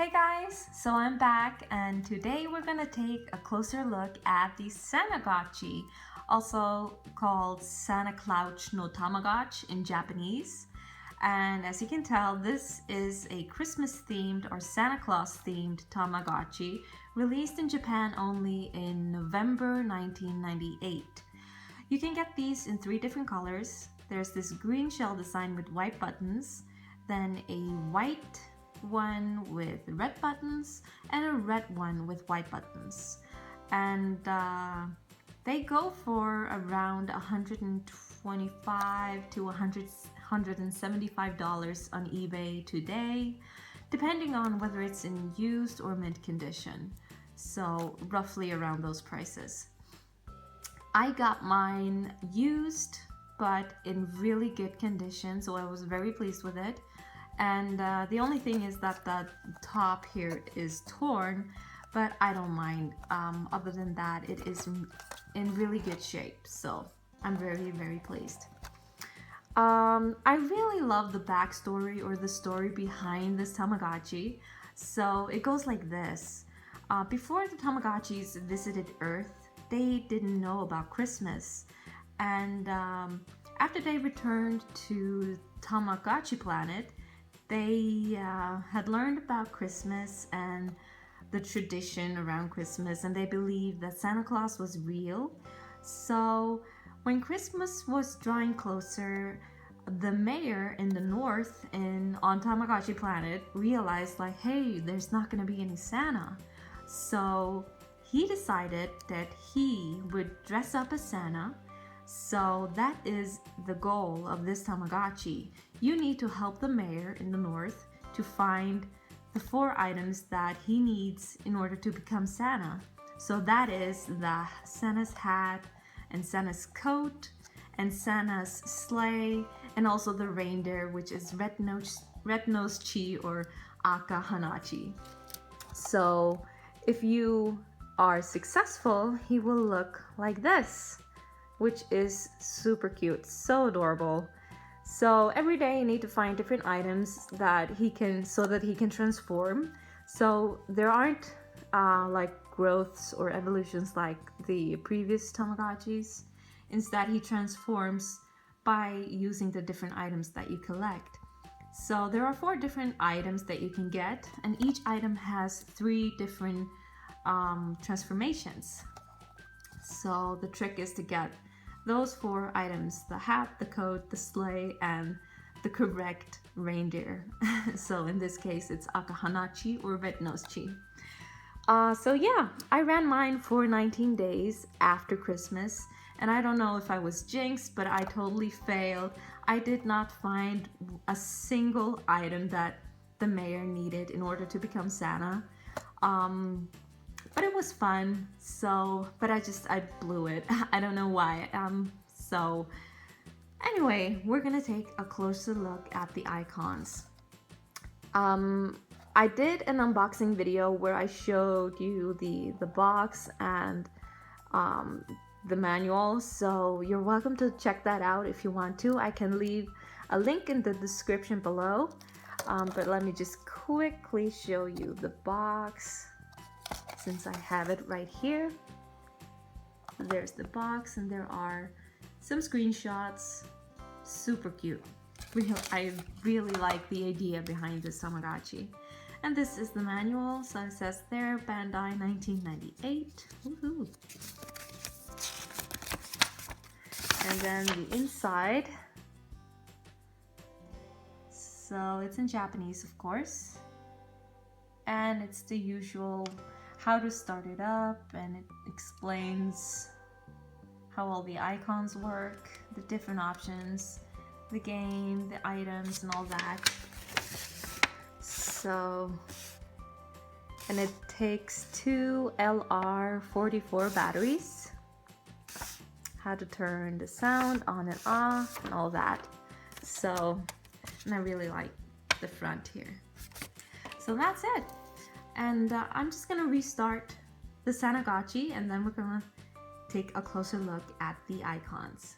Hey guys, so I'm back and today we're gonna take a closer look at the Santagotchi, also called Santaclautch no Tamagotch in Japanese. And as you can tell, this is a Christmas themed or Santa Claus themed Tamagotchi released in Japan only in November 1998. You can get these in 3 different colors. There's this green shell design with white buttons, then a white one with red buttons, and a red one with white buttons. And they go for around $125 to $175 on eBay today, depending on whether it's in used or mint condition. So roughly around those prices. I got mine used, but in really good condition, so I was very pleased with it. And the only thing is that the top here is torn, but I don't mind. Other than that, it is in really good shape, so I'm very pleased. I really love the backstory or the story behind this Tamagotchi. So it goes like this. Before the Tamagotchis visited Earth, they didn't know about Christmas. And after they returned to Tamagotchi planet, they had learned about Christmas and the tradition around Christmas, and they believed that Santa Claus was real. So when Christmas was drawing closer, the mayor in the north on Tamagotchi planet realized like, hey, there's not gonna be any Santa. So he decided that he would dress up as Santa. So that is the goal of this Tamagotchi. You need to help the mayor in the north to find the 4 items that he needs in order to become Santa. So that is the Santa's hat and Santa's coat and Santa's sleigh, and also the reindeer, which is red-nosed chi or Aka Hanachi. So if you are successful, he will look like this, which is super cute, so adorable. So every day you need to find different items that he can transform. So there aren't like growths or evolutions like the previous Tamagotchis. Instead, he transforms by using the different items that you collect. So there are 4 different items that you can get, and each item has 3 different transformations. So the trick is to get those 4 items: the hat, the coat, the sleigh, and the correct reindeer. So in this case, it's Akahanachi or red-nosed chi. So yeah, I ran mine for 19 days after Christmas, and I don't know if I was jinxed, but I totally failed. I did not find a single item that the mayor needed in order to become Santa. But it was fun, but I blew it. I don't know why. So anyway, we're gonna take a closer look at the icons. I did an unboxing video where I showed you the box and the manual, so you're welcome to check that out if you want to. I can leave a link in the description below, but let me just quickly show you the box. Since I have it right here. There's the box, and there are some screenshots. Super cute. I really like the idea behind this Tamagotchi. And this is the manual. So it says there, Bandai 1998. Woohoo! And then the inside. So it's in Japanese, of course. And it's the usual how to start it up, and it explains how all the icons work, the different options, the game, the items, and all that. So, and it takes 2 LR44 batteries, how to turn the sound on and off, and all that. So, and I really like the front here. So that's it. And I'm just gonna restart the Santagotchi, and then we're gonna take a closer look at the icons.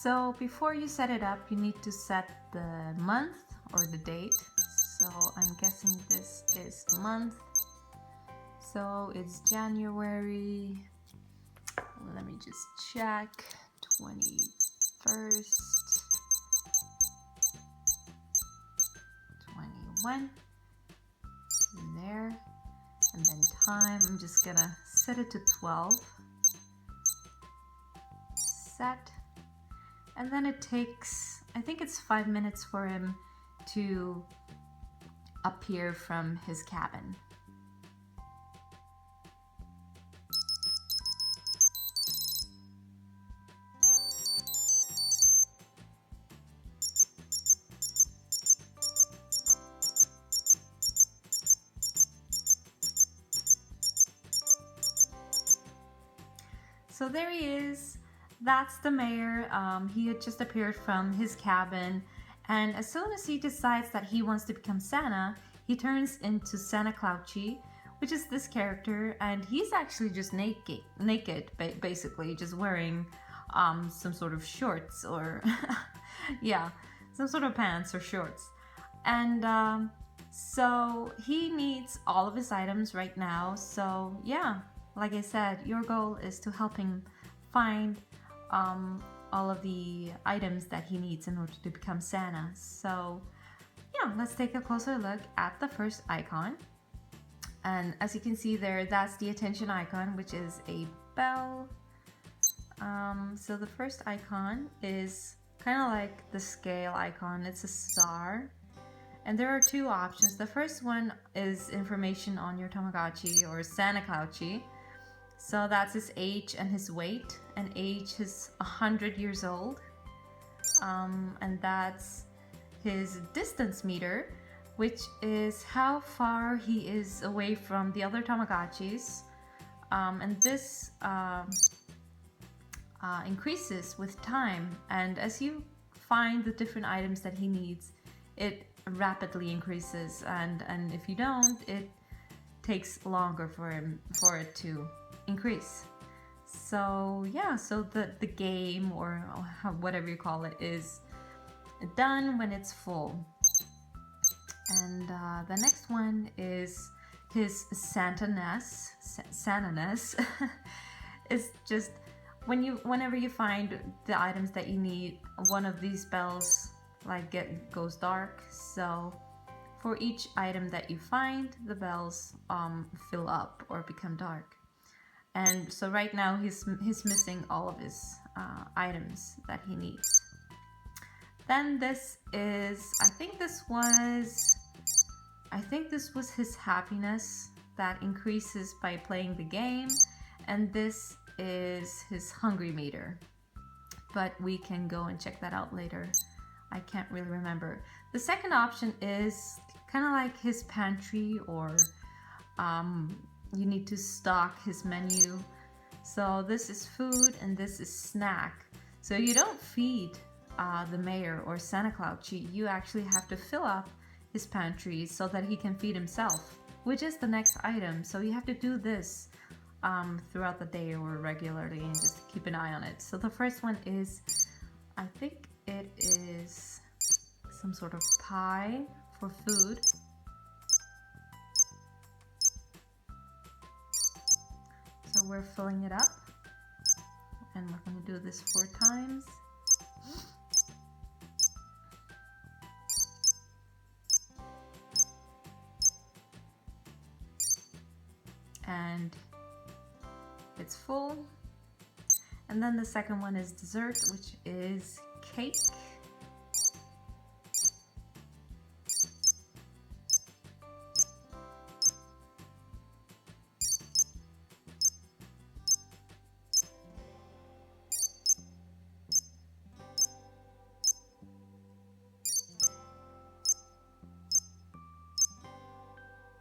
So before you set it up, you need to set the month or the date. So I'm guessing this is month. So it's January. Let me just check. 21st. 21. There. And then time, I'm just gonna set it to 12. Set. And then it takes, I think it's 5 minutes for him to appear from his cabin. So there he is. That's the mayor. He had just appeared from his cabin, and as soon as he decides that he wants to become Santa, he turns into Santaclautch, which is this character, and he's actually just naked, basically, just wearing some sort of shorts or yeah, some sort of pants or shorts. And so he needs all of his items right now. So yeah, like I said, your goal is to help him find all of the items that he needs in order to become Santa. So yeah, let's take a closer look at the first icon. And as you can see there, that's the attention icon, which is a bell. So the first icon is kind of like the scale icon. It's a star. And there are two options. The first one is information on your Tamagotchi or Santaclautch. So that's his age and his weight, and age is 100 years old. And that's his distance meter, which is how far he is away from the other Tamagotchis. And this increases with time. And as you find the different items that he needs, it rapidly increases. And if you don't, it takes longer for it to increase. So yeah, so the game or whatever you call it is done when it's full. And the next one is his Santaness. It's just whenever you find the items that you need, one of these bells goes dark. So for each item that you find, the bells fill up or become dark. And so right now he's missing all of his items that he needs. Then this is, I think this was his happiness that increases by playing the game. And this is his hungry meter. But we can go and check that out later. I can't really remember. The second option is kind of like his pantry, or you need to stock his menu. So this is food and this is snack. So you don't feed the mayor or Santaclautch. You actually have to fill up his pantry so that he can feed himself, which is the next item. So you have to do this throughout the day or regularly, and just keep an eye on it. So the first one is, I think it is some sort of pie for food. So we're filling it up, and we're going to do this 4 times. And it's full. And then the second one is dessert, which is cake.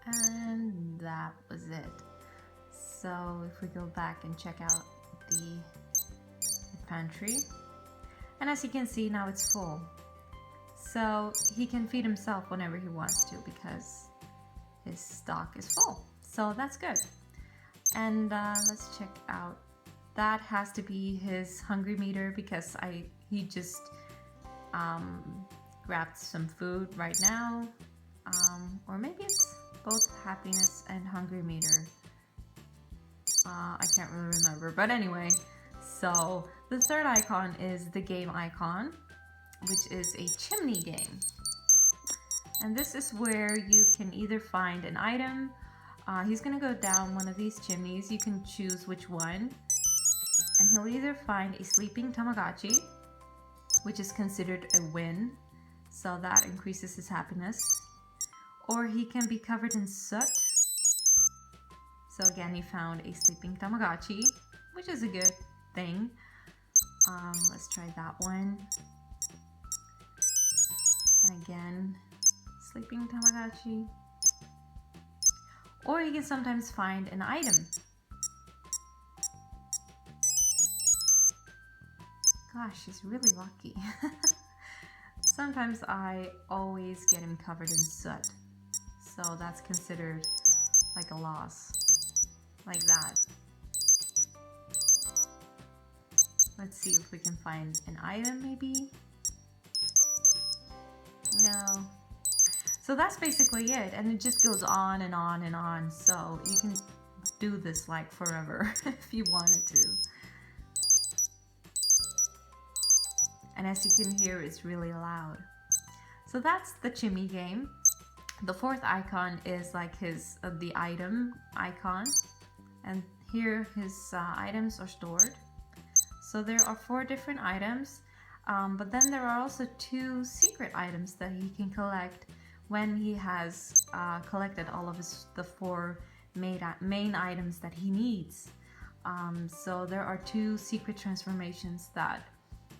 And that was it. So if we go back and check out the pantry, and as you can see, now it's full. So he can feed himself whenever he wants to because his stock is full. So that's good. And let's check out. That has to be his hungry meter because he just grabbed some food right now. Or maybe it's both happiness and hungry meter. I can't really remember, but anyway, so the third icon is the game icon, which is a chimney game. And this is where you can either find an item. He's gonna go down one of these chimneys. You can choose which one. And he'll either find a sleeping Tamagotchi, which is considered a win, so that increases his happiness. Or he can be covered in soot. So again, he found a sleeping Tamagotchi, which is a good thing. Let's try that one. And again, sleeping Tamagotchi. Or he can sometimes find an item. Gosh, he's really lucky. Sometimes I always get him covered in soot. So that's considered like a loss. Like that. Let's see if we can find an item maybe. No. So that's basically it, and it just goes on and on and on. So you can do this like forever if you wanted to. And as you can hear, it's really loud. So that's the chimney game. The fourth icon is like his the item icon, and here his items are stored. So there are 4 different items, but then there are also 2 secret items that he can collect when he has collected all of the 4 main items that he needs. So there are 2 secret transformations that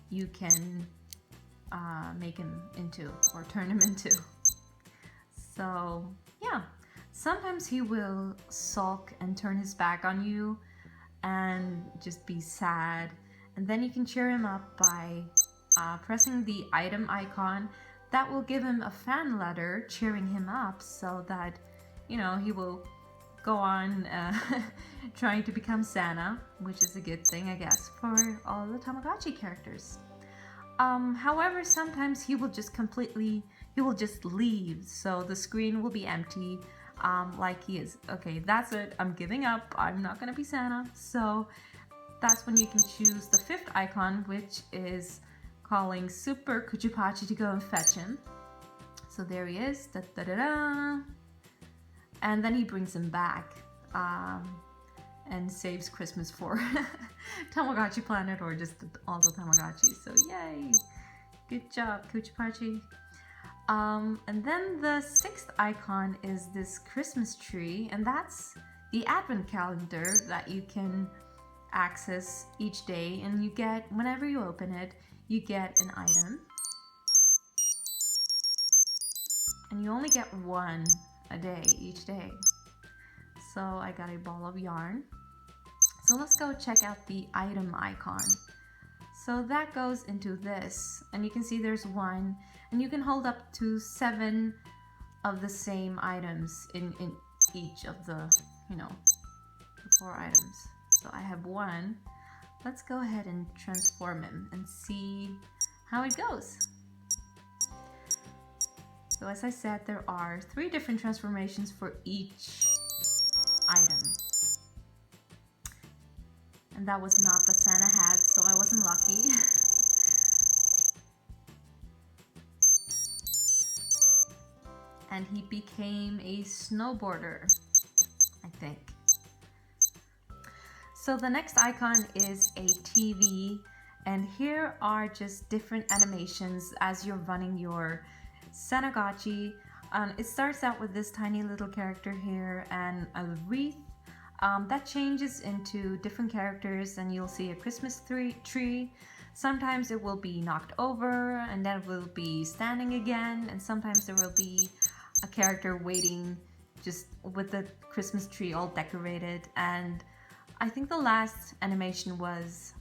you can make him into or turn him into. So yeah, sometimes he will sulk and turn his back on you and just be sad, and then you can cheer him up by pressing the item icon. That will give him a fan letter cheering him up, so that, you know, he will go on trying to become Santa, which is a good thing, I guess, for all the Tamagotchi characters. However, sometimes he will just leave, so the screen will be empty, like he is, okay, that's it, I'm giving up, I'm not gonna be Santa. So that's when you can choose the 5th icon, which is calling Super Kuchipachi to go and fetch him. So there he is, da da da da, and then he brings him back and saves Christmas for Tamagotchi Planet, or just all the Tamagotchis. So yay, good job Kuchipachi. And then the 6th icon is this Christmas tree, and that's the advent calendar that you can access each day, and you get, whenever you open it, you get an item, and you only get 1 a day each day. So I got a ball of yarn. So let's go check out the item icon. So that goes into this, and you can see there's 1, and you can hold up to 7 of the same items in each of the, you know, the 4 items. So I have 1. Let's go ahead and transform him and see how it goes. So as I said, there are 3 different transformations for each item. And that was not the Santa hat, so I wasn't lucky. And he became a snowboarder, I think. So the next icon is a TV, and here are just different animations as you're running your Santagotchi. It starts out with this tiny little character here and a wreath that changes into different characters, and you'll see a Christmas tree. Sometimes it will be knocked over, and then it will be standing again, and sometimes there will be a character waiting just with the Christmas tree all decorated. And I think the last animation was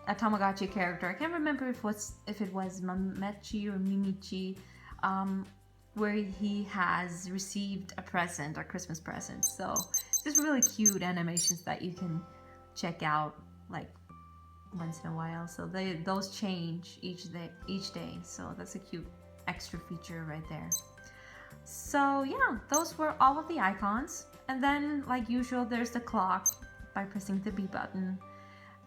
a Tamagotchi character. I can't remember if it was Mamechi or Mimichi, where he has received a present, a Christmas present. So just really cute animations that you can check out, like once in a while. So those change each day. So that's a cute extra feature right there. So yeah, those were all of the icons. And then, like usual, there's the clock by pressing the B button.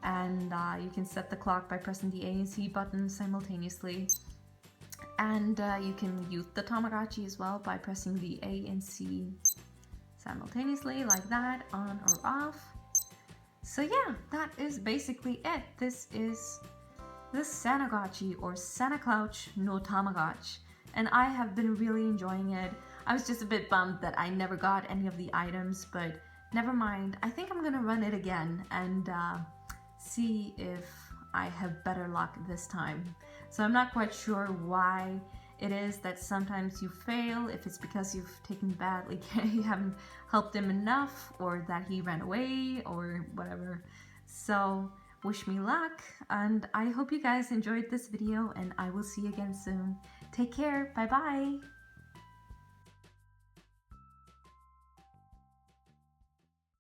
And you can set the clock by pressing the A and C buttons simultaneously. And you can use the Tamagotchi as well by pressing the A and C simultaneously, like that, on or off. So yeah, that is basically it. This is the Santagotchi or Santaclautch no Tamagotch, and I have been really enjoying it. I was just a bit bummed that I never got any of the items, but never mind. I think I'm gonna run it again and see if I have better luck this time. So I'm not quite sure why it is that sometimes you fail, if it's because you've taken badly care, you haven't helped him enough, or that he ran away, or whatever. So wish me luck, and I hope you guys enjoyed this video, and I will see you again soon. Take care, bye bye!